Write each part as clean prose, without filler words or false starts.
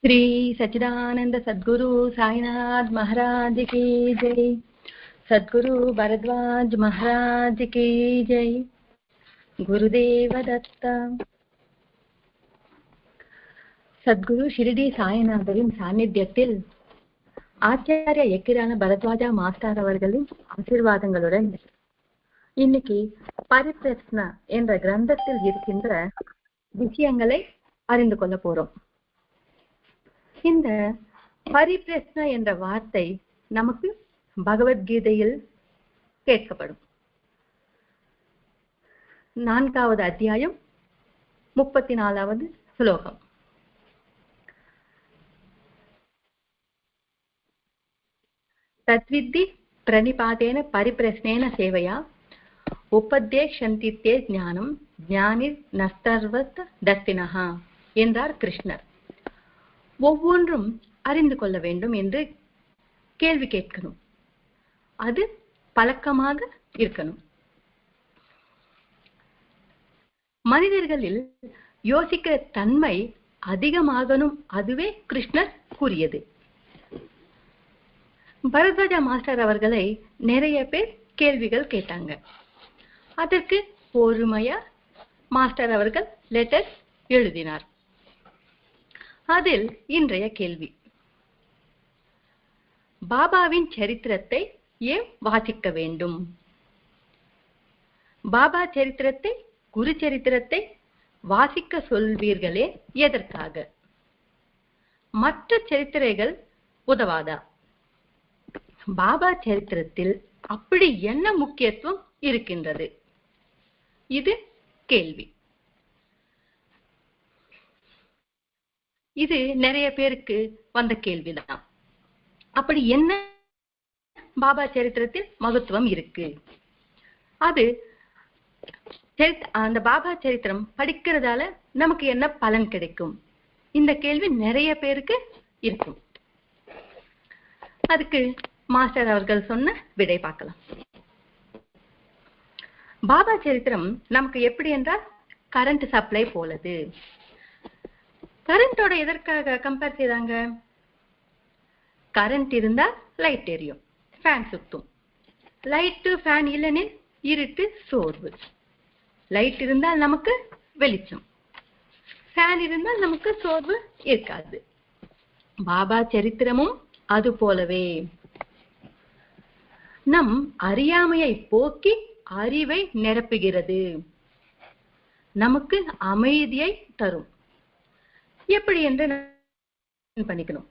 श्री सच्चिदानंद सद्गुरु साईनाथ महाराज की जय। सद्गुरु भरद्वाज महाराज की जय। गुरुदेव दत्ता. சத்குரு ஷிரடி சாய்நாதரின் சாநித்தியத்தில் ஆச்சாரிய எக்கிரான பரத்வாஜா மாஸ்டர் அவர்களின் ஆசீர்வாதங்களுடன் இன்னைக்கு பரிப்ரஸ்ன என்ற கிரந்தத்தில் இருக்கின்ற விஷயங்களை அறிந்து கொள்ள போறோம். இந்த பரிப்ரஸ்ன என்ற வார்த்தை நமக்கு பகவத்கீதையில் கேட்கப்படும். 4வது அத்தியாயம் 34வது ஸ்லோகம். தத்வித்தி பிரணிபாதேன பரிப்ரஸ்னேன சேவையா உபதேஷந்தி தே ஞானம் ஞானிர் நஸ்தர்வத் தஸ்தினஹா என்றார் கிருஷ்ணர். ஒவ்வொன்றும் அறிந்து கொள்ள வேண்டும் என்று கேள்வி கேட்கணும். அது பழக்கமாக இருக்கணும். மனிதர்களில் யோசிக்கிற தன்மை அதிகமாகணும். அதுவே கிருஷ்ணர் கூறியது. பரத்வாஜா மாஸ்டர் அவர்களை நிறைய பேர் கேள்விகள் கேட்டாங்க. அதற்கு பொறுமையா மாஸ்டர் அவர்கள் லெட்டர் எழுதினார். அதில் இன்றைய கேள்வி, பாபாவின் சரித்திரத்தை ஏன் வாசிக்க வேண்டும்? பாபா சரித்திரத்தை, குரு சரித்திரத்தை வாசிக்க சொல்வீர்களே, எதற்காக? மற்ற சரித்திரங்கள் உதவாதா? பாபா சரித்திரத்தில் அப்படி என்ன முக்கியத்துவம் இருக்கின்றது? இது கேள்வி. இது நிறைய பேருக்கு வந்த கேள்விதான். அப்படி என்ன பாபா சரித்திரத்தில் மகத்துவம் இருக்கு? அது அந்த பாபா சரித்திரம் படிக்கிறதால நமக்கு என்ன பலன் கிடைக்கும்? இந்த கேள்வி நிறைய பேருக்கு இருக்கும். அதுக்கு மாஸ்டர் அவர்கள் சொன்ன விடை பார்க்கலாம். பாபா சரித்திரம் நமக்கு எப்படி என்றால் கரண்ட் சப்ளை போலது. கரண்டோட எதற்காக கம்பேர் செய்தாங்க? கரண்ட் இருந்தா லைட் எரியும், ஃபேன் சுத்தும். லைட்டு ஃபேன் இல்லைன்னு இருட்டு சோர்வு. லைட் இருந்தால் நமக்கு வெளிச்சம், ஃபேன் இருந்தால் நமக்கு சோர்வு இருக்காது. பாபா சரித்திரமும் அது போலவே நம் அறியாமையை போக்கி அறிவை நிரப்புகிறது, நமக்கு அமைதியை தரும். எப்படி என்று பண்ணிக்கணும்.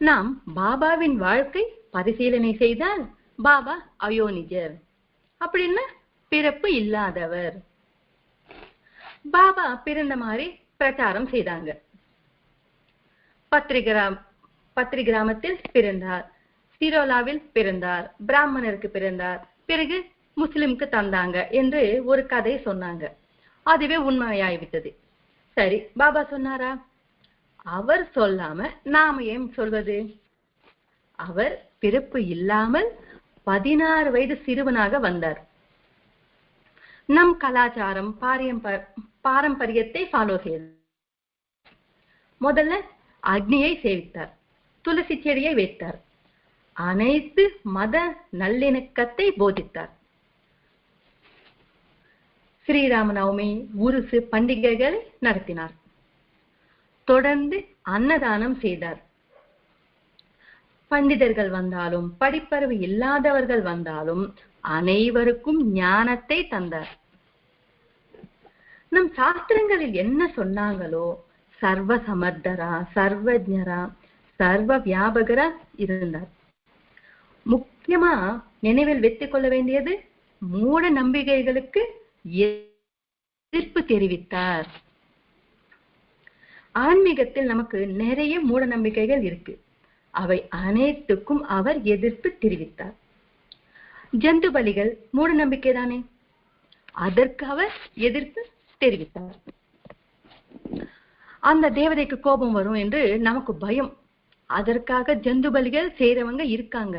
நாம் பாபாவின் வாழ்க்கை பரிசீலனை செய்தால் பாபா அயோனிஜர், அப்படின்னா பிறப்பு இல்லாதவர். பாபா பிறந்த மாதிரி பிரச்சாரம் செய்தாங்க. பத்ரி கிராமத்தில் பிறந்தார், சிரோலாவில் பிறந்தார், பிராமணருக்கு பிறந்தார், பிறகு முஸ்லிம்க்கு தந்தாங்க என்று ஒரு கதை சொன்னாங்க. அதுவே உண்மையாய்விட்டது. சரி, பாபா சொன்னாரா? அவர் சொல்லாம நாம ஏன் சொல்வது? அவர் பிறப்பு இல்லாமல் 16 வயது சிறுவனாக வந்தார். நம் கலாச்சாரம் பாரம்பரியத்தை ஃபாலோ செய்தார். முதல்ல அக்னியை சேவித்தார், துளசி செடியை வைத்தார், அனைத்து மத நல்லிணக்கத்தை போதித்தார். ஸ்ரீராமநவமி, உருசு பண்டிகைகளை நடத்தினார். தொடர்ந்து அன்னதானம் செய்தார். பண்டிதர்கள் வந்தாலும் படிப்பறிவு இல்லாதவர்கள் வந்தாலும் அனைவருக்கும் ஞானத்தை தந்தார். நம் சாஸ்திரங்களில் என்ன சொன்னாங்களோ, சர்வ சமர்த்தரா, சர்வஜரா, சர்வ வியாபகரா இருந்தார். முக்கியமா நினைவில் வைத்துக் கொள்ள வேண்டியது, மூட நம்பிக்கைகளுக்கு எதிர்ப்பு தெரிவித்தார். ஆன்மீகத்தில் நமக்கு நிறைய மூட நம்பிக்கைகள் இருக்கு. அவை அனைத்துக்கும் அவர் எதிர்ப்பு தெரிவித்தார். ஜந்து பலிகள் மூட நம்பிக்கை தானே, அதற்கு அவர் எதிர்ப்பு தெரிவித்தார். அந்த தேவதைக்கு கோபம் வரும் என்று நமக்கு பயம். அதற்காக ஜந்து பலிகள் செய்யறவங்க இருக்காங்க.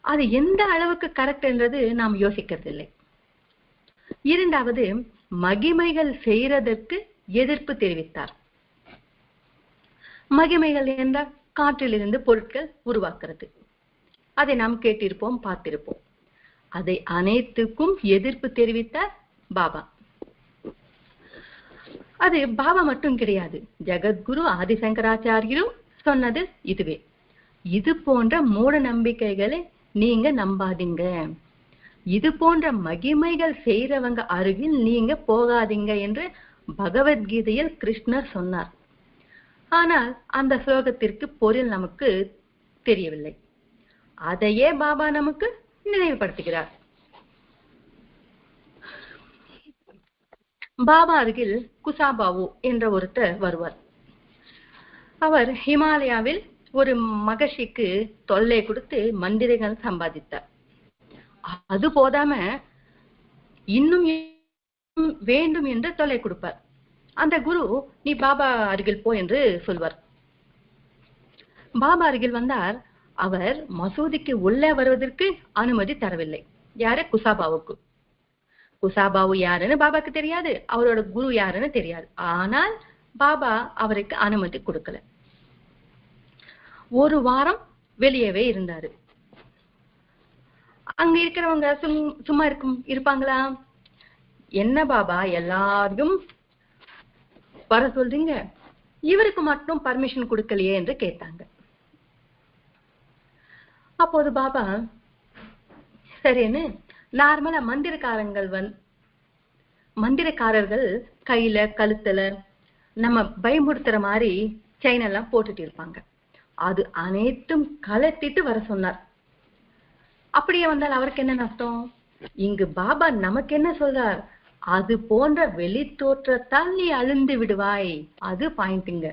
அது எந்த அளவுக்கு கரெக்ட் என்றது நாம் யோசிக்கிறதில்லை. இரண்டாவது, மகிமைகள் செய்யறதற்கு எதிர்ப்பு தெரிவித்தார். மகிமைகள் என்றால் காற்றிலிருந்து பொருட்கள் உருவாக்குறது. அதை நாம் கேட்டிருப்போம், பார்த்திருப்போம். அதை அனைத்துக்கும் எதிர்ப்பு தெரிவித்தார் பாபா. அது பாபா மட்டும் கிடையாது, ஜெகத்குரு ஆதிசங்கராச்சாரியரும் சொன்னது இதுவே. இது போன்ற மூட நம்பிக்கைகளை நீங்க நம்பாதீங்க, இது போன்ற மகிமைகள் செய்யறவங்க அருகில் நீங்க போகாதீங்க என்று பகவத்கீதையில் கிருஷ்ணர் சொன்னார். ஆனால் அந்த ஸ்லோகத்திற்கு பொருள் நமக்கு தெரியவில்லை. அதையே பாபா நமக்கு நினைவுபடுத்துகிறார். பாபா அருகில் குசாபாவு என்ற ஒருத்தர் வருவார். அவர் ஹிமாலயாவில் ஒரு மகர்ஷிக்கு தொல்லை கொடுத்து மந்திரங்கள் சம்பாதித்தார். அது போதாம இன்னும் வேண்டும் என்று தொல்லை கொடுப்பார். அந்த குரு, நீ பாபா அருகில் போ என்று சொல்வார். பாபா அருகில் வந்தார். அவர் மசூதிக்கு உள்ளே வருவதற்கு அனுமதி தரவில்லை. யாரு? குசாபாவுக்கு. குசாபாவு யாருன்னு பாபாக்கு தெரியாது, அவரோட குரு யாருன்னு தெரியாது. ஆனால் பாபா அவருக்கு அனுமதி கொடுக்கல. ஒரு வாரம் வெளியவே இருந்தாரு. அங்க இருக்கிறவங்க சும்மா இருப்பாங்களா? என்ன பாபா எல்லாரையும் வர சொல்றீங்க, இவருக்கு மட்டும் பர்மிஷன் கொடுக்கலையே என்று கேட்டாங்க. அப்போது பாபா சரின்னு நார்மலா மந்திரக்காரர்கள் கையில கழுத்துல நம்ம பயமுறுத்துற மாதிரி செயின் எல்லாம் போட்டுட்டு இருப்பாங்க. அது அனைத்தும் கலத்திட்டு வர சொன்னார். அப்படியே வந்தால் அவருக்கு என்ன நஷ்டம்? இங்கு பாபா நமக்கு என்ன சொல்றார்? அது போன்ற வெளி தோற்றத்தால் நீ அழுந்து விடுவாய். அது பாயிண்ட்ங்க.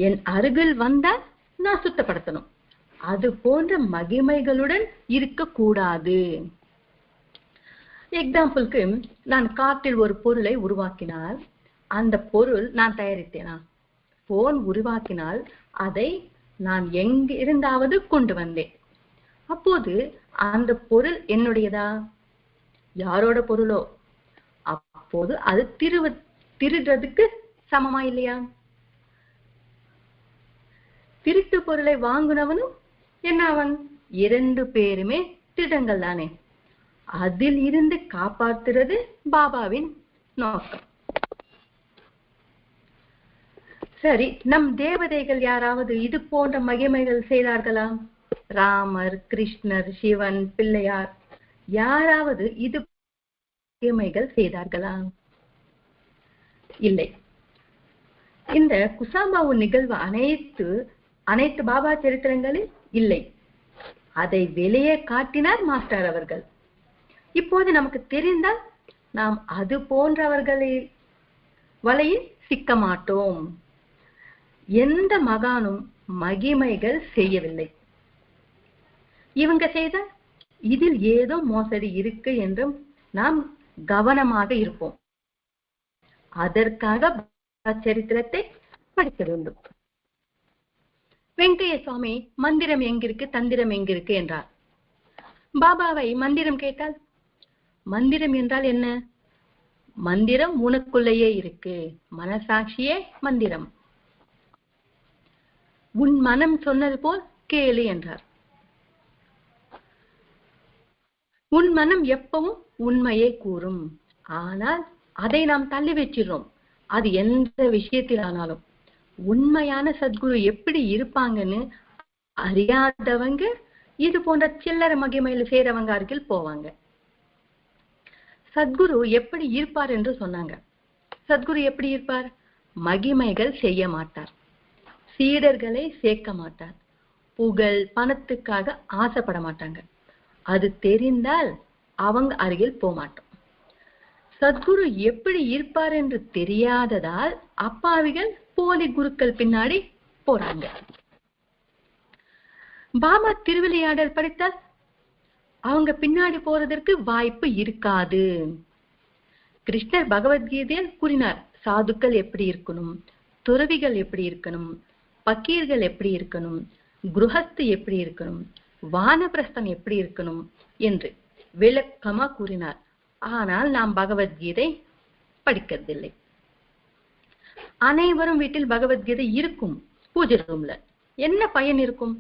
என் அருகில் வந்தால் நான் சுத்தப்படுத்தணும். அது போன்ற மகிமைகளுடன் இருக்க கூடாது. எக்ஸாம்பிளுக்கு, நான் காற்றில் ஒரு பொருளை உருவாக்கினால் அந்த பொருள் நான் தயாரித்தேனா? போன் உருவாக்கினால் அதை நான் எங்கிருந்தாவது கொண்டு வந்தேன். அப்போது அந்த பொருள் என்னுடையதா? யாரோட பொருளோ? அப்போது அது திருடுறதுக்கு சமமா இல்லையா? திருட்டு பொருளை வாங்குனவனும் என்ன அவன்? 2 பேருமே திருடங்கள் தானே. அதில் இருந்து காப்பாற்றுறது பாபாவின் நோக்கம். சரி, நம் தேவதைகள் யாராவது இது போன்ற மகிமைகள் செய்தார்களா? ராமர், கிருஷ்ணர், சிவன், பிள்ளையார் யாராவது இது மகிமைகள் செய்தார்களா? இல்லை. இந்த குசாபாவு நிகழ்வு அனைத்து பாபா சரித்திரங்களில் இல்லை. அதை வெளியே காட்டினார் மாஸ்டர் அவர்கள். இப்போது நமக்கு தெரிந்தால் நாம் அது போன்றவர்களை வலையில் சிக்க மாட்டோம். எந்த மகானும் மகிமைகள் செய்யவில்லை. இவங்க செய்த இதில் ஏதோ மோசடி இருக்கு என்றும் நாம் கவனமாக இருப்போம். அதற்காக சரித்திரத்தை படிக்க வேண்டும். வெங்கைய சுவாமி மந்திரம் எங்கிருக்கு, தந்திரம் எங்கிருக்கு என்றார். பாபாவை மந்திரம் கேட்டால், மந்திரம் என்றால் என்ன? மந்திரம் உனக்குள்ளேயே இருக்கு, மனசாட்சியே மந்திரம். உன் மனம் சொன்னது போல் கேளு என்றார். உன் மனம் எப்பவும் உண்மையே கூறும். ஆனால் அதை நாம் தள்ளி வச்சிடறோம். அது எந்த விஷயத்தில் ஆனாலும். உண்மையான சத்குரு எப்படி இருப்பாங்கன்னு அறியாதவங்க இது போன்ற சில்லறை மகிமையில செய்யறவங்க அருகில் போவாங்க. சத்குரு எப்படி இருப்பார் என்று சொன்னாங்க. சத்குரு எப்படி இருப்பார்? மகிமைகள் செய்ய மாட்டார், சீடர்களை சேர்க்க மாட்டார், புகழ் பணத்துக்காக ஆசைப்பட மாட்டாங்க. அது தெரிந்தால் அவங்க அருகில் போக மாட்டோம். சத்குரு எப்படி இருப்பார் என்று தெரியாததால் அப்பாவிகள் போலி குருக்கள் பின்னாடி போறாங்க. பாபா திருவிளையாடல் படித்தால் அவங்க பின்னாடி போறதற்கு வாய்ப்பு இருக்காது. கிருஷ்ணர் பகவத்கீதையில் கூறினார், சாதுக்கள் எப்படி இருக்கணும், துறவிகள் எப்படி இருக்கணும், பக்கீர்கள் எப்படி இருக்கணும், குருஹஸ்து எப்படி இருக்கணும், வானப்பிரஸ்தம் எப்படி இருக்கணும் என்று விளக்கமா கூறினார். ஆனால் நாம் பகவத்கீதை படிக்கிறதில்லை. அனைவரும் வீட்டில் பகவத்கீதை இருக்கும் பூஜை ரூம்ல. என்ன பயன் இருக்கும்?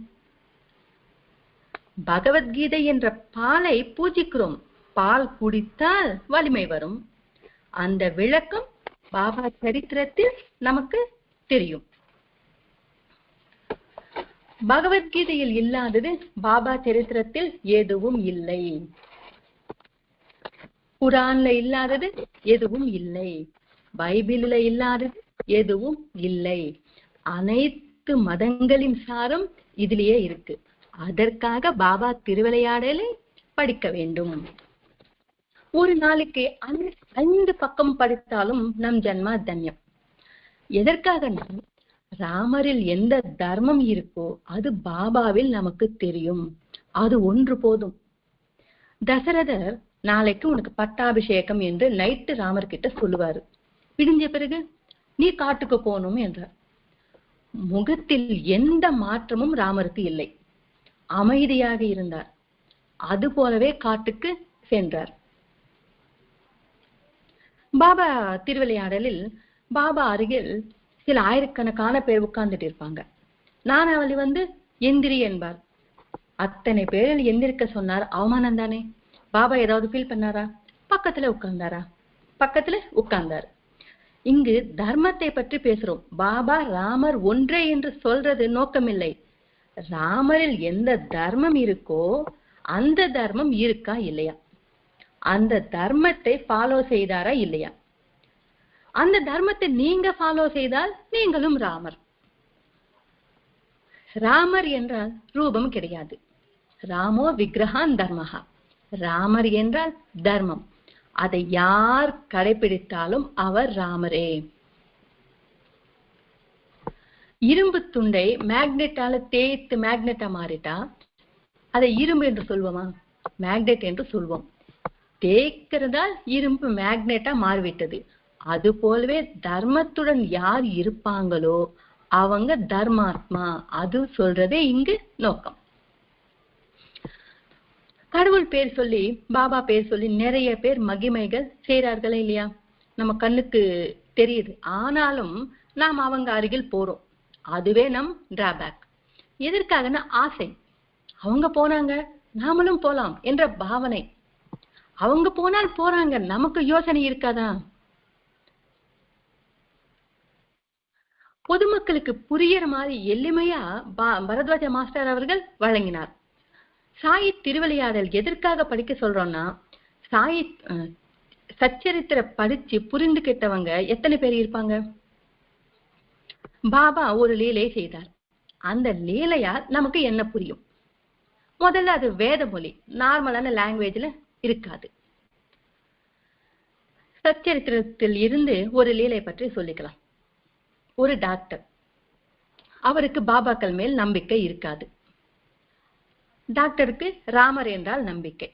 பகவத்கீதை என்ற பாலை பூஜிக்கிறோம். பால் குடித்தால் வலிமை வரும். அந்த விளக்கம் பாபா சரித்திரத்தில் நமக்கு தெரியும். பகவத்கீதையில் இல்லாதது பாபா சரித்திரத்தில் எதுவும் இல்லை. குரான்ல இல்லாதது எதுவும் இல்லை. பைபிள்ல இல்லாதது எதுவும் இல்லை. அனைத்து மதங்களின் சாரம் இதிலேயே இருக்கு. அதற்காக பாபா திருவிளையாடலை படிக்க வேண்டும். ஒரு நாளைக்கு 5 பக்கம் படித்தாலும் நம் ஜன்மா தன்யம். எதற்காக? ராமரில் எந்த தர்மம் இருக்கோ அது பாபாவில் நமக்கு தெரியும். அது ஒன்று போதும். தசரதர் நாளைக்கு உனக்கு பட்டாபிஷேகம் என்று நைட்டு ராமர் கிட்ட சொல்லுவாரு. விடிஞ்ச பிறகு நீ காட்டுக்கு போகணும் என்றார். முகத்தில் எந்த மாற்றமும் ராமருக்கு இல்லை. அமைதியாக இருந்தார். அது போலவே காட்டுக்கு சென்றார். பாபா திருவிளையாடலில் பாபா அருகில் சில ஆயிரக்கணக்கான பேர் உட்கார்ந்துட்டு இருப்பாங்க. நானாவளி எந்திரி என்பார். அத்தனை பேரில் எந்திரிக்க சொன்னார். அவமானம் தானே. பாபா ஏதாவது ஃபீல் பண்ணாரா? பக்கத்துல உட்கார்ந்தார். இங்கு தர்மத்தை பற்றி பேசுறோம். பாபா ராமர் ஒன்றே என்று சொல்றது நோக்கமில்லை. ராமரில் எந்த தர்மம் இருக்கோ அந்த தர்மம் இருக்கா இல்லையா, அந்த தர்மத்தை ஃபாலோ செய்தாரா இல்லையா, அந்த தர்மத்தை நீங்க ஃபாலோ செய்தால் நீங்களும் ராமர். ராமர் என்றால் ரூபம் கிடையாது. ராமோ விக்கிரகான் தர்மஹா. ராமர் என்றால் தர்மம். அதை யார் கடைபிடித்தாலும் அவர் ராமரே. இரும்பு துண்டை மேக்னெட்டால தேய்த்து மேக்னெட்டா மாறிட்டா அதை இரும்பு என்று சொல்வோமா? மேக்னெட் என்று சொல்வோம். தேய்க்கிறதால் இரும்பு மேக்னெட்டா மாறிவிட்டது. அது போலவே தர்மத்துடன் யார் இருப்பாங்களோ அவங்க தர்மாத்மா. அது சொல்றதே இங்கு நோக்கம். கடவுள் பேர் சொல்லி பாபா பேர் சொல்லி நிறைய பேர் மகிமைகள் செய்யறார்களே இல்லையா? நம்ம கண்ணுக்கு தெரியுது. ஆனாலும் நாம் அவங்க அருகில் போறோம். அதுவே நம் டிராபேக். எதற்காகனா ஆசை. அவங்க போனாங்க நாமளும் போலாம் என்ற பாவனை. அவங்க போனால் போறாங்க, நமக்கு யோசனை இருக்காதா? பொதுமக்களுக்கு புரியற மாதிரி எளிமையா பரத்வாஜ மாஸ்டர் அவர்கள் வழங்கினார். சாயி திருவிளையாடல் எதற்காக படிக்க சொல்றோம்னா, சாயி சச்சரித்திர படிச்சு புரிந்து கிட்டவங்க எத்தனை பேர் இருப்பாங்க? பாபா ஒரு லீலை செய்தார். அந்த லீலையால் நமக்கு என்ன புரியும்? முதல்ல அது வேத மொழி, நார்மலான லாங்குவேஜ்ல இருக்காது. சச்சரித்திரத்தில் இருந்து ஒரு லீலை பற்றி சொல்லிக்கலாம். ஒரு டாக்டர், அவருக்கு பாபாக்கள் மேல் நம்பிக்கை இருக்காது. டாக்டருக்கு ராமர் என்றால் நம்பிக்கை.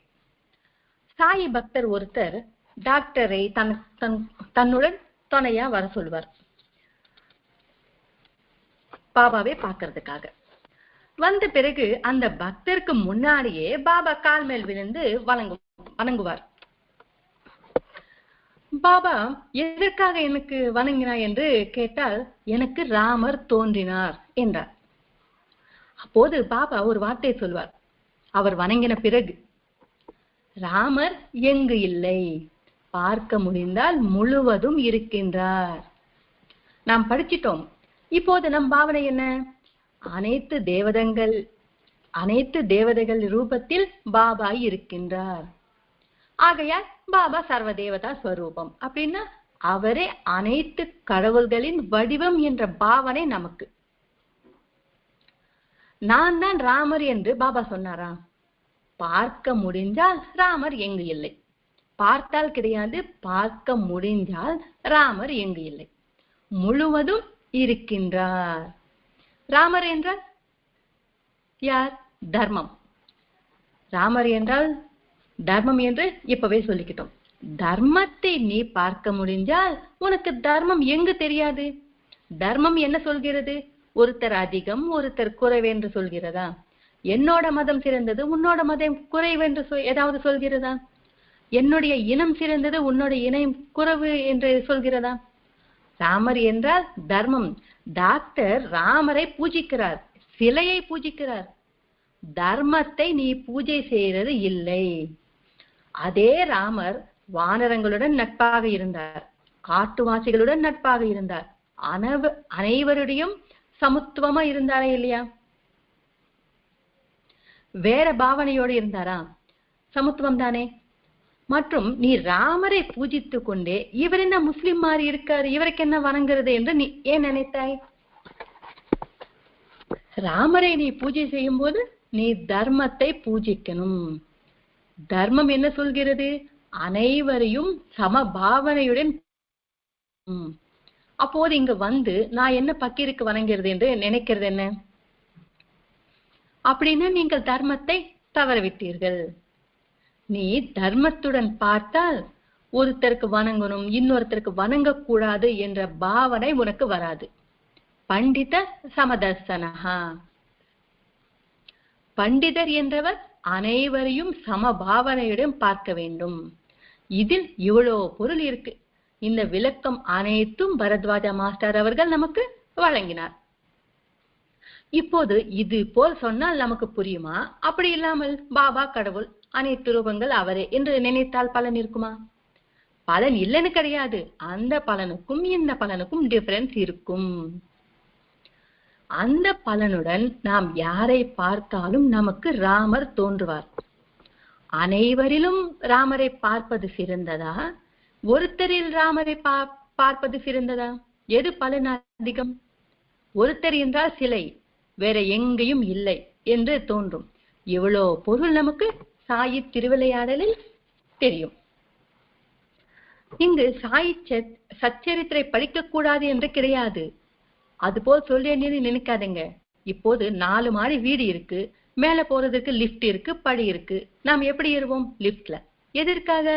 சாயி பக்தர் ஒருத்தர் டாக்டரை தன்னுடன் துணையா வர சொல்வார், பாபாவை பார்க்கறதுக்காக. வந்த பிறகு அந்த பக்தருக்கு முன்னாடியே பாபா கால் மேல் விழுந்து வணங்குவார். பாபா எதற்காக எனக்கு வணங்கினார் என்று கேட்டால், எனக்கு ராமர் தோன்றினார் என்றார். அப்போது பாபா ஒரு வார்த்தை சொல்வார். அவர் வணங்கின பிறகு, ராமர் எங்கு இல்லை, பார்க்க முடிந்தால் முழுவதும் இருக்கின்றார். நாம் படிச்சிட்டோம். இப்போது நம் பாவனை என்ன? அனைத்து தேவதைகள் ரூபத்தில் பாபா இருக்கின்றார். ஆகையால் பாபா சர்வ தேவதா ஸ்வரூபம். அப்படின்னா அவரே அனைத்து கடவுள்களின் வடிவம் என்ற பாவனை நமக்கு. நான் தான் ராமர் என்று பாபா சொன்னாரா? பார்க்க முடிஞ்சால் ராமர் எங்கு இல்லை. பார்த்தால் கிடையாது, பார்க்க முடிஞ்சால் ராமர் எங்கு இல்லை, முழுவதும் இருக்கின்றார். ராமர் என்றால் யார்? தர்மம். ராமர் என்றால் தர்மம் என்று இப்பவே சொல்லிக்கிட்டோம். தர்மத்தை நீ பார்க்க முடிஞ்சால் உனக்கு தர்மம் எங்கு தெரியாது? தர்மம் என்ன சொல்கிறது? ஒருத்தர் அதிகம் ஒருத்தர் குறைவு என்று சொல்கிறதா? என்னோட மதம் சிறந்தது உன்னோட மதம் குறைவு என்று ஏதாவது சொல்கிறதா? என்னுடைய இனம் சிறந்தது உன்னோட இனம் குறைவு என்று சொல்கிறதா? ராமர் என்றால் தர்மம். டாக்டர் ராமரை பூஜிக்கிறார், சிலையை பூஜிக்கிறார். தர்மத்தை நீ பூஜை செய்யறது இல்லை. அதே ராமர் வானரங்களுடன் நட்பாக இருந்தார், காட்டுவாசிகளுடன் நட்பாக இருந்தார், அனைவருடையும் சமத்துவமா இருந்தாரே இல்லையா? வேற பாவனையோடு இருந்தாரா? சமத்துவம் தானே. மற்றும் நீ ராமரை பூஜித்து கொண்டே இவர் என்ன முஸ்லிம் மாதிரி இருக்காரு, இவருக்கு என்ன வணங்குறது என்று நீ ஏன் நினைத்தாய்? ராமரை நீ பூஜை செய்யும் போது நீ தர்மத்தை பூஜிக்கணும். தர்மம் என்ன சொல்கிறது? அனைவரையும் சமபாவனையுடன். அப்போது இங்க வந்து நான் என்ன பக்கீருக்கு வணங்குறது என்று நினைக்கிறது என்ன? அப்படின்னு நீங்கள் தர்மத்தை தவறவிட்டீர்கள். நீ தர்மத்துடன் பார்த்தால் ஒருத்தருக்கு வணங்கணும், இன்னொருத்தருக்கு வணங்கக்கூடாது என்ற பாவனை உனக்கு வராது. பண்டித சமதர்சனஹா. பண்டிதர் என்றவர் அனைவரையும் சமபாவனையுடன் பார்க்க வேண்டும். இதில் இவ்வளோ பொருள் இருக்கு. இந்த விளக்கம் அனைத்தும் பரத்வாஜ மாஸ்டர் அவர்கள் நமக்கு வழங்கினார். இப்போது இது போல் சொன்னால் நமக்கு புரியுமா? அப்படி இல்லாமல் பாபா கடவுள், அனைத்து ரூபங்கள் அவரே என்று நினைத்தால் பலன் இருக்குமா? பலன் இல்லைன்னு கிடையாது. அந்த பலனுக்கும் இந்த பலனுக்கும் டிஃபரன்ஸ் இருக்கும். அந்த பலனுடன் நாம் யாரை பார்த்தாலும் நமக்கு ராமர் தோன்றுவார். அனைவரிலும் ராமரை பார்ப்பது சிறந்ததா, ஒருத்தரில் ராமரை பார்ப்பது சிறந்ததா? எது பலன் அதிகம்? ஒருத்தர் என்றால் சிலை, வேற எங்கேயும் இல்லை என்று தோன்றும். எவ்வளோ பொருள் நமக்கு சாயி திருவிளையாடலில் தெரியும். இங்கு சாயி சச்சரித்திரை படிக்க கூடாது என்று கிடையாது. அதுபோல் சொல்றேன்னு நினைக்காதீங்க. இப்போது 4 மாடி வீடு இருக்கு, மேல போறதுக்கு லிப்ட் இருக்கு, படி இருக்கு. நாம் எப்படி ஏறுவோம்? லிப்ட்ல. எதற்காக?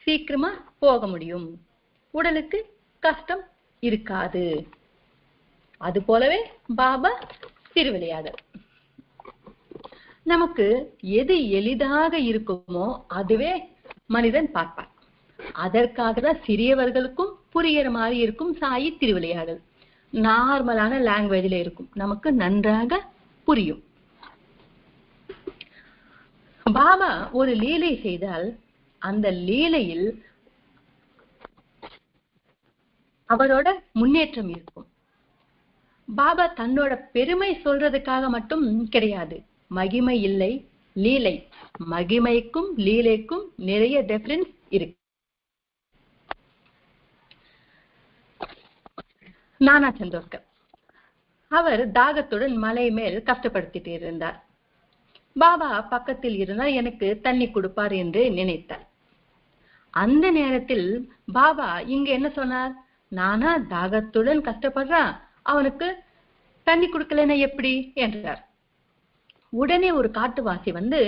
சீக்கிரமா போக முடியும், உடலுக்கு கஷ்டம் இருக்காது. அது போலவே பாபா திருவிளையாடல். நமக்கு எது எளிதாக இருக்குமோ அதுவே மனிதன் பார்ப்பார். அதற்காக தான் சிறியவர்களுக்கும் புரிகிற மாதிரி இருக்கும் சாயி திருவிளையாடல். நார்மலான லாங்குவேஜ்ல இருக்கும், நமக்கு நன்றாக புரியும். பாபா ஒரு லீலை செய்தால் அந்த லீலையில் அவரோட முன்னேற்றம் இருக்கும். பாபா தன்னோட பெருமை சொல்றதுக்காக மட்டும் கிடையாது. மகிமை இல்லை, லீலை. மகிமைக்கும் லீலைக்கும் நிறைய டிஃபரன்ஸ் இருக்கு. நானா சந்தோர்கர் அவர் தாகத்துடன் மலை மேல் கஷ்டப்படுத்திட்டு இருந்தார். பாபா பக்கத்தில் இருந்தால் எனக்கு தண்ணி கொடுப்பார் என்று நினைத்தார். அந்த நேரத்தில் பாபா இங்க என்ன சொன்னார்? நானா தாகத்துடன் கஷ்டப்படுறான், அவனுக்கு தண்ணி கொடுக்கலன்னா எப்படி என்றார். உடனே ஒரு காட்டுவாசி வந்து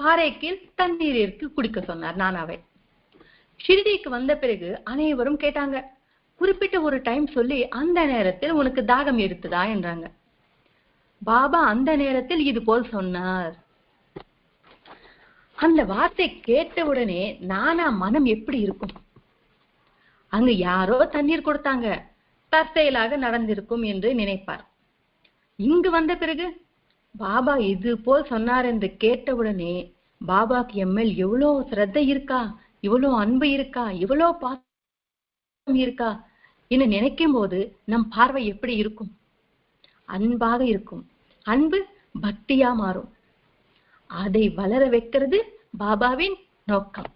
பாறைக்கு தண்ணீர் இருக்கு குடிக்க சொன்னார் நானாவை. ஷிரடிக்கு வந்த பிறகு அனைவரும் கேட்டாங்க, குறிப்பிட்ட ஒரு டைம் சொல்லி அந்த நேரத்தில் உனக்கு தாகம் எடுத்ததா என்றாங்க. பாபா அந்த நேரத்தில் இது போல் சொன்னார். அந்த வார்த்தை கேட்ட உடனே நானா மனம் எப்படி இருக்கும்? அங்கு யாரோ தண்ணீர் கொடுத்தாங்க, தற்செயலாக நடந்திருக்கும் என்று நினைப்பார். இங்கு வந்த பிறகு பாபா இது போல் சொன்னார் என்று கேட்டவுடனே பாபாக்கு எம்எல் எவ்வளோ சிரத்தை இருக்கா, இவ்வளோ அன்பு இருக்கா, இவ்வளோ பாசம் இருக்கா என்று நினைக்கும் போது நம் பார்வை எப்படி இருக்கும்? அன்பாக இருக்கும். அன்பு பக்தியா மாறும். அதை வளர வைக்கிறது பாபாவின் நோக்கம்.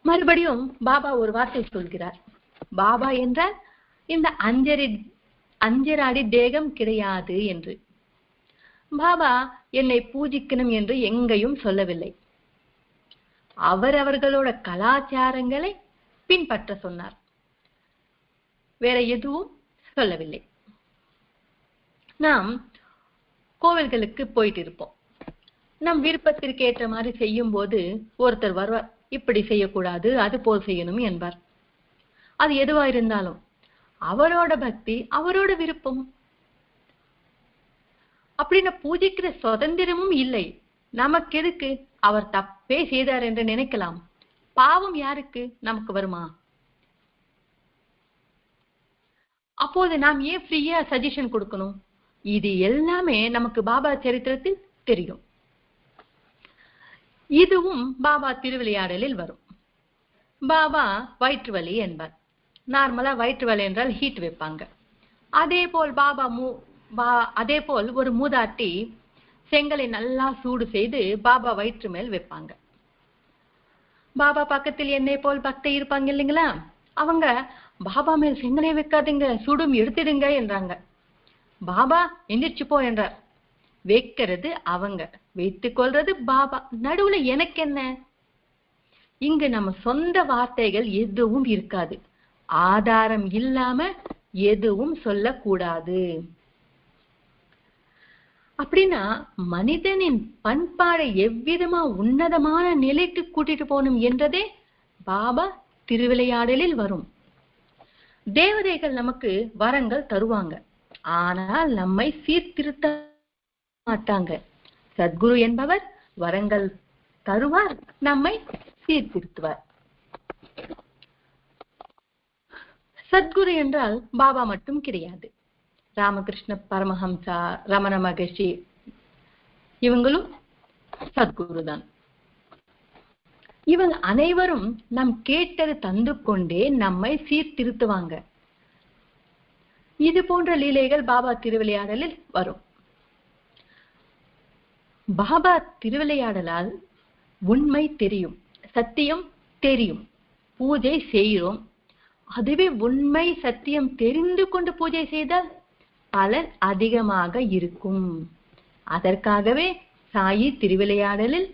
மறுபடியும் பாபா ஒரு வார்த்தை சொல்கிறார். பாபா என்றால் இந்த அஞ்சராடி தேகம் கிடையாது என்று. பாபா என்னை பூஜிக்கணும் என்று எங்கேயும் சொல்லவில்லை. அவரவர்களோட கலாச்சாரங்களை பின்பற்ற சொன்னார், வேற எதுவும் சொல்லவில்லை. நாம் கோவில்களுக்கு போயிட்டு இருப்போம். நம் விருப்பத்திற்கு ஏற்ற மாதிரி செய்யும் போது ஒருத்தர் வருவார், இப்படி செய்யக்கூடாது, அது போல் செய்யணும் என்பார். அது எதுவா இருந்தாலும் அவரோட பக்தி, அவரோட விருப்பம். அப்படின்னு பூஜிக்கிற சுதந்திரமும் இல்லை. நமக்கு எதுக்கு? அவர் தப்பே செய்தார் என்று நினைக்கலாம். பாவம் யாருக்கு? நமக்கு வருமா? அப்போது நாம் ஏன் ஃப்ரீயா சஜஷன் கொடுக்கணும்? இது எல்லாமே நமக்கு பாபா சரித்திரத்தில் தெரியும். இதுவும் பாபா திருவிளையாடலில் வரும். பாபா வயிற்று வலி என்பார். நார்மலா வயிற்று வலி என்றால் ஹீட் வைப்பாங்க. அதே போல் ஒரு மூதாட்டி செங்கலை நல்லா சூடு செய்து பாபா வயிற்று மேல் வைப்பாங்க. பாபா பக்கத்தில் என்னை போல் பக்தை இருப்பாங்க இல்லைங்களா, அவங்க பாபா மேல் செங்கலை வைக்காதுங்க, சுடும் எடுத்துடுங்க என்றாங்க. பாபா எந்திரிச்சு போ என்றார். வைக்கிறது அவங்க, வைத்துக் கொள்றது பாபா. நடுவுல எனக்கு என்ன? இங்கு நம்ம சொந்த வார்த்தைகள் எதுவும் இருக்காது. ஆதாரம் இல்லாம எதுவும் சொல்லக்கூடாது. அப்படின்னா மனிதனின் பண்பாடை எவ்விதமா உன்னதமான நிலைக்கு கூட்டிட்டு போகணும் என்றதே பாபா திருவிளையாடலில் வரும். தேவதைகள் நமக்கு வரங்கள் தருவாங்க, ஆனால் நம்மை சீர்திருத்த மாட்டாங்க. சத்குரு என்பவர் வரங்கள் தருவார், நம்மை சீர்திருத்துவார். சத்குரு என்றால் பாபா மட்டும் கிடையாது. ராமகிருஷ்ண பரமஹம்சா, ரமண மகர்ஷி, இவங்களும் சத்குரு தான். இவங்க அனைவரும் நம் கேட்டது தந்து கொண்டே நம்மை சீர்திருத்துவாங்க. இது போன்ற லீலைகள் பாபா திருவிளையாடலில் வரும். பாபா திருவிளையாடலால் உண்மை தெரியும், சத்தியம் தெரியும், பூஜை செய்கிறோம். அதுவே உண்மை சத்தியம் தெரிந்து கொண்டு பூஜை செய்தால் பலன் அதிகமாக இருக்கும். அதற்காகவே சாயி திருவிளையாடலில்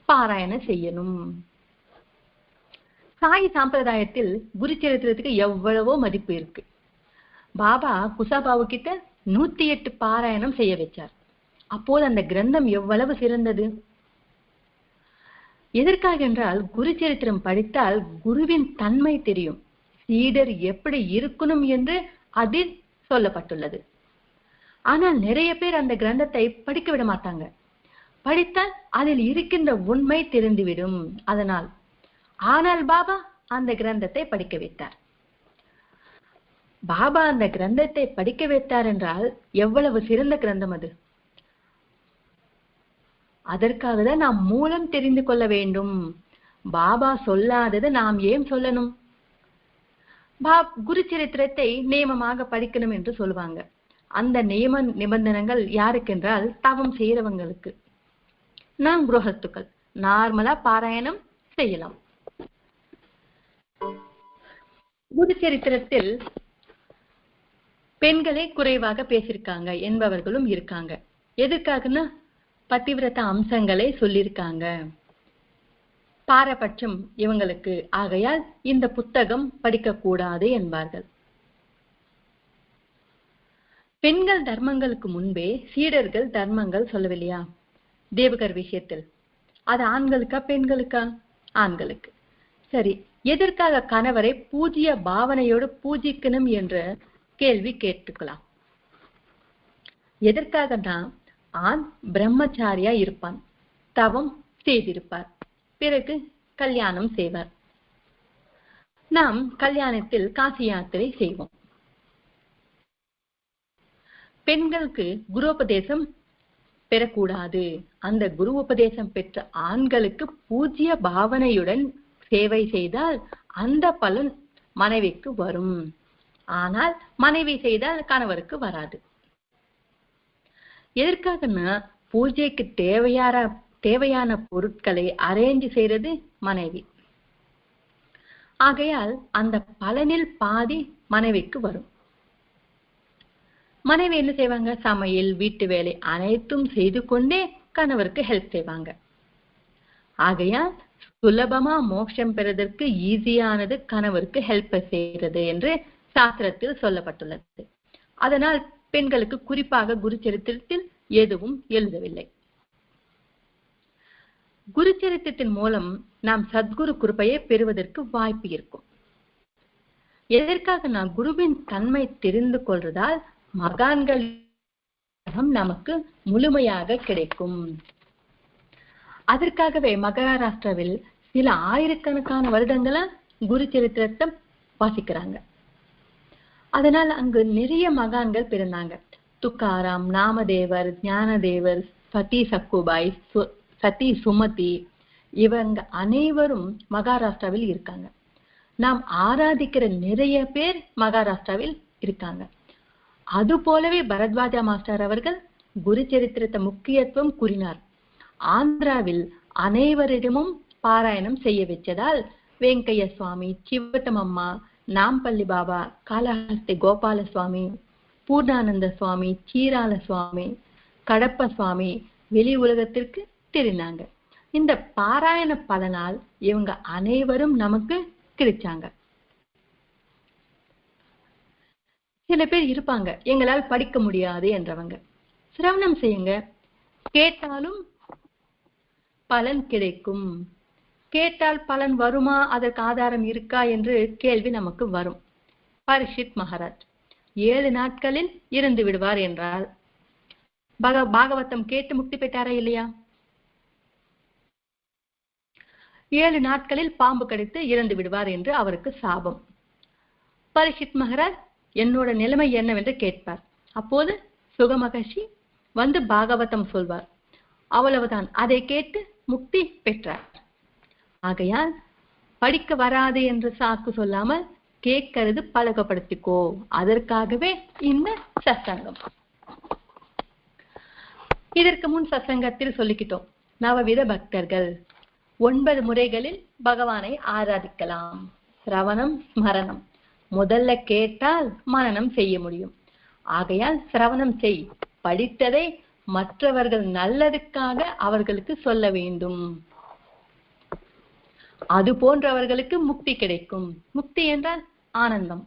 பாராயணம் செய்யணும். சாயி சாம்பிரதாயத்தில் குரு சரித்திரத்துக்கு எவ்வளவோ மதிப்பு இருக்கு. பாபா குசாபாவு கிட்ட 108 பாராயணம் செய்ய வச்சார். அப்போது அந்த கிரந்தம் எவ்வளவு சிறந்தது. எதற்காக என்றால் குரு சரித்திரம் படித்தால் குருவின் தன்மை தெரியும், சீடர் எப்படி இருக்கணும் என்று அதில் சொல்லப்பட்டுள்ளது. ஆனால் நிறைய பேர் அந்த கிரந்தத்தை படிக்க விட மாட்டாங்க. படித்தால் அதில் இருக்கின்ற உண்மை தெரிந்துவிடும். ஆனால் பாபா அந்த கிரந்தத்தை படிக்க வைத்தார். பாபா அந்த கிரந்தத்தை படிக்க வைத்தார் என்றால் எவ்வளவு சிறந்த கிரந்தம் அது. அதற்காக தான் நாம் மூலம் தெரிந்து கொள்ள வேண்டும். பாபா சொல்லாதது நாம் ஏன் சொல்லணும்? குரு சரித்திரத்தை நியமமாக படிக்கணும் என்று சொல்லுவாங்க. அந்த நியம நிபந்தனைகள் யாருக்கென்றால் தவம் செய்யறவங்களுக்கு. நாம் குருஹஸ்துக்கள் நார்மலா பாராயணம் செய்யலாம். குரு சரித்திரத்தில் பெண்களை குறைவாக பேசியிருக்காங்க என்பவர்களும் இருக்காங்க. எதுக்காகன்னா பதிவிரத அம்சங்களை சொல்லியிருக்காங்க. பாரபட்சம் இவங்களுக்கு. ஆகையால் இந்த புத்தகம் படிக்க கூடாது என்பார்கள். பெண்கள் தர்மங்களுக்கு முன்பே சீடர்கள் தர்மங்கள் சொல்லவில்லையா? தேவகர் விஷயத்தில் அது ஆண்களுக்கா பெண்களுக்கா? ஆண்களுக்கு. சரி, எதற்காக கணவரை பூஜ்ய பாவனையோடு பூஜிக்கணும் என்ற கேள்வி கேட்டுக்கலாம். எதற்காகனா ஆண் பிரம்மச்சாரியா இருப்பான், தவம் செய்திருப்பார், பிறகு கல்யாணம் செய்வார். நாம் கல்யாணத்தில் காசி யாத்திரை செய்வோம். பெண்களுக்கு குருபதேசம் பெறக்கூடாது. அந்த குரு உபதேசம் பெற்ற ஆண்களுக்கு பூஜ்ய பாவனையுடன் சேவை செய்தால் அந்த பலன் மனைவிக்கு வரும். ஆனால் மனைவி செய்தால் கணவருக்கு வராது. எதற்காகனா பூஜைக்கு தேவையான பொருட்களை அரேஞ்ச் செய்யறது மனைவி. ஆகையால் அந்த பலனில் பாதி மனைவிக்கு வரும். மனைவி என்ன செய்வாங்க? சமையல், வீட்டு வேலை அனைத்தும் செய்து கொண்டே கணவருக்கு ஹெல்ப் செய்வாங்க. ஆகையால் சுலபமா மோட்சம் பெறுவதற்கு ஈஸியானது கணவருக்கு ஹெல்ப் செய்கிறது என்று சாஸ்திரத்தில் சொல்லப்பட்டுள்ளது. அதனால் பெண்களுக்கு குறிப்பாக குரு சரித்திரத்தில் எதுவும் எழுதவில்லை. குரு சரித்திரத்தின் மூலம் நாம் சத்குரு கிருபையை பெறுவதற்கு வாய்ப்பு இருக்கும். எதற்காக நாம் குருவின் தன்மை தெரிந்து கொள்வதால் மகான்கள் நமக்கு முழுமையாக கிடைக்கும். அதற்காகவே மகாராஷ்டிராவில் சில ஆயிரக்கணக்கான வருடங்களா குரு சரித்திரத்தை வாசிக்கிறாங்க. அதனால் அங்கு நிறைய மகான்கள் பிறந்தாங்க. துக்காராம், நாமதேவர், ஞானதேவர், சதி சக்குபாய், சதி சுமதி, இவங்க அனைவரும் மகாராஷ்டிராவில் இருக்காங்க. நாம் ஆராதிக்கிற நிறைய பேர் மகாராஷ்டிராவில் இருக்காங்க. அது போலவே பரத்வாஜா மாஸ்டர் அவர்கள் குரு சரித்திரத்தை முக்கியத்துவம் கூறினார். ஆந்திராவில் அனைவரிடமும் பாராயணம் செய்ய வச்சதால் வெங்கைய சுவாமி, சிவட்டமம்மா, நாம்பள்ளி பாபா, காலஹஸ்தி கோபால சுவாமி, பூர்ணானந்த சுவாமி, சீரால சுவாமி, கடப்ப சுவாமி வெளி உலகத்திற்கு தெரிந்தாங்க. இந்த பாராயண பலனால் இவங்க அனைவரும் நமக்கு கிடைச்சாங்க. சில பேர் இருப்பாங்க, எங்களால் படிக்க முடியாது என்றவங்க. சிரவணம் செய்யுங்க, கேட்டாலும் பலன் கிடைக்கும். கேட்டால் பலன் வருமா, அதற்கு ஆதாரம் இருக்கா என்று கேள்வி நமக்கு வரும். பரீட்சித் மகாராஜ் 7 நாட்களில் இறந்து விடுவார் என்றால் பாகவதம் கேட்டு முக்தி பெற்றாரா இல்லையா? 7 நாட்களில் பாம்பு கடித்து இறந்து விடுவார் என்று அவருக்கு சாபம். பரீட்சித் மகாராஜ் என்னோட நிலைமை என்னவென்று கேட்பார். அப்போது சுகமகர்ஷி வந்து பாகவதம் சொல்வார். அவ்வளவுதான், அதை கேட்டு முக்தி பெற்றார். ஆகையால் படிக்க வராது என்று சாக்கு சொல்லாமல் கேட்கறது பழக்கப்படுத்திக்கோ. அதற்காகவே இந்த சத்சங்கம். இதற்கு முன் சத்சங்கத்தில் சொல்லிக்கிட்டோம், நவவித பக்தர்கள் 9 முறைகளில் பகவானை ஆராதிக்கலாம். சிரவணம், ஸ்மரணம். முதல்ல கேட்டால் மனனம் செய்ய முடியும். ஆகையால் சிரவணம் செய். படித்ததை மற்றவர்கள் நல்லதுக்காக அவர்களுக்கு சொல்ல வேண்டும். அது போன்றவர்களுக்கு முக்தி கிடைக்கும். முக்தி என்றால் ஆனந்தம்.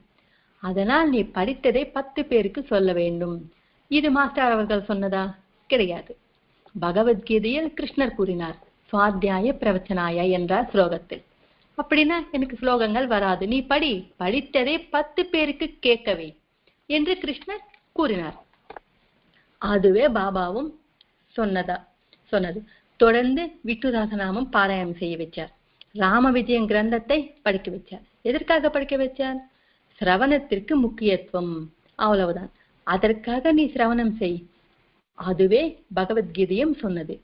அதனால் நீ படித்ததை 10 பேருக்கு சொல்ல வேண்டும். இது மாஸ்டர் அவர்கள் சொன்னதா? கிடையாது. பகவத்கீதையில் கிருஷ்ணர் கூறினார், சுவாத்தியாய பிரவச்சனாய என்றார் ஸ்லோகத்தில். அப்படின்னா எனக்கு ஸ்லோகங்கள் வராது, நீ படி, படித்ததை 10 பேருக்கு கேட்கவே என்று கிருஷ்ணர் கூறினார். அதுவே பாபாவும் சொன்னது. தொடர்ந்து விட்டுதாசநாமம் பாராயணம் செய்ய வச்சார். ராம விஜயம் கிரந்தத்தை படிக்க வச்சார். எதற்காக படிக்க வச்சார்? சிரவணத்திற்கு முக்கியத்துவம். அவ்வளவுதான். அதற்காக நீ சிரவணம் செய். அதுவே பகவத்கீதையும் சொன்னது.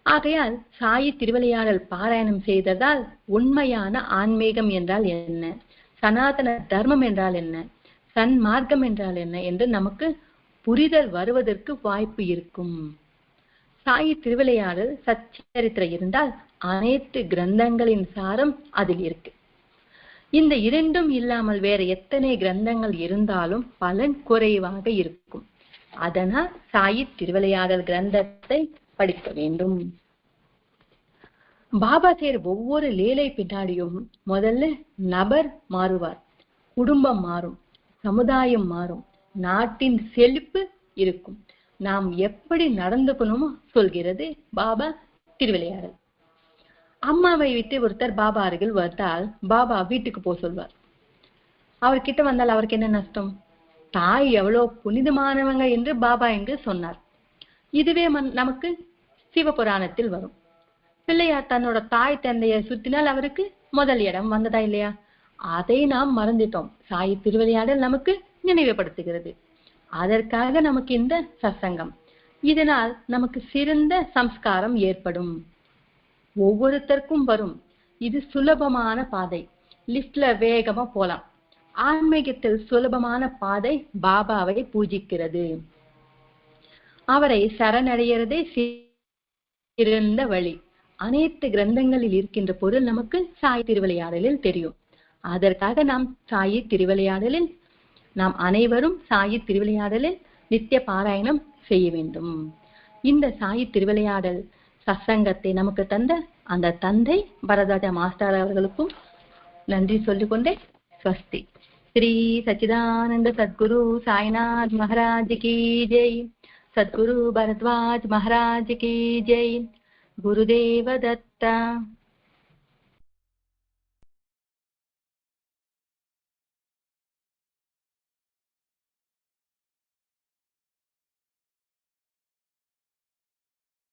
ஆகையால் சாயி திருவிளையாடல் பாராயணம் செய்ததால் உண்மையான ஆன்மீகம் என்றால் என்ன, சனாதன தர்மம் என்றால் என்ன, சன்மார்க்கம் என்றால் என்ன என்று நமக்கு புரிதல் வருவதற்கு வாய்ப்பு இருக்கும். சாயி திருவிளையாடல் சச்சரித்திரம் இருந்தால் அனைத்து கிரந்தங்களின் சாரம் அதில் இருக்கு. இந்த 2ம் இல்லாமல் வேற எத்தனை கிரந்தங்கள் இருந்தாலும் பலன் குறைவாக இருக்கும். அதனால் சாயி திருவிளையாடல் கிரந்தத்தை படிக்க வேண்டும். பாபா செய்கிற ஒவ்வொரு லீலை பின்னாடியும் முதல்ல நபர் மாறுவார், குடும்பம் மாறும், சமுதாயம் மாறும், நாட்டின் செழிப்பு இருக்கும். நாம் எப்படி நடந்துக்கணுமோ சொல்கிறது பாபா திருவிளையாடல். அம்மாவை விட்டு ஒருத்தர் பாபா அருகில் வந்தால் பாபா வீட்டுக்கு போக சொல்வார். அவர்கிட்ட வந்தால் அவருக்கு என்ன நஷ்டம்? தாய் எவ்வளோ புனிதமானவங்க என்று பாபா இங்கு சொன்னார். இதுவே நமக்கு சிவபுராணத்தில் வரும். பிள்ளையார் தன்னோட தாய் தந்தையை சுத்தினால் அவருக்கு முதல் இடம் வந்ததா இல்லையா? அதை நாம் மறந்துட்டோம். சாயி திருவிளையாடல் நமக்கு நினைவுபடுத்துகிறது. அதற்காக நமக்கு இந்த சத்சங்கம். இதனால் நமக்கு சிறந்த சம்ஸ்காரம் ஏற்படும். ஒவ்வொருத்தருக்கும் வரும். இது சுலபமான பாதை. லிப்ட்ல வேகமா போலாம். ஆன்மீகத்தில் சுலபமான பாதை பாபாவை பூஜிக்கிறது. அவரை சரணடைகிறதே சிறந்த வழி. அனைத்து கிரந்தங்களில் இருக்கின்ற பொருள் நமக்கு சாயி திருவிளையாடலில் தெரியும். அதற்காக நாம் அனைவரும் சாயி திருவிளையாடலில் நித்திய பாராயணம் செய்ய வேண்டும். இந்த சாயி திருவிளையாடல் சத்சங்கத்தை நமக்கு தந்த அந்த தந்தை பரத்வாஜா மாஸ்டர் அவர்களுக்கும் நன்றி சொல்லிக்கொண்டே ஸ்வஸ்தி. ஸ்ரீ சச்சிதானந்த சத்குரு சாய்நாத் மகாராஜ் கி ஜெய். சத்குரு பரத்வாஜ் மகாராஜ் கி ஜெய். குருதேவ தத்தா.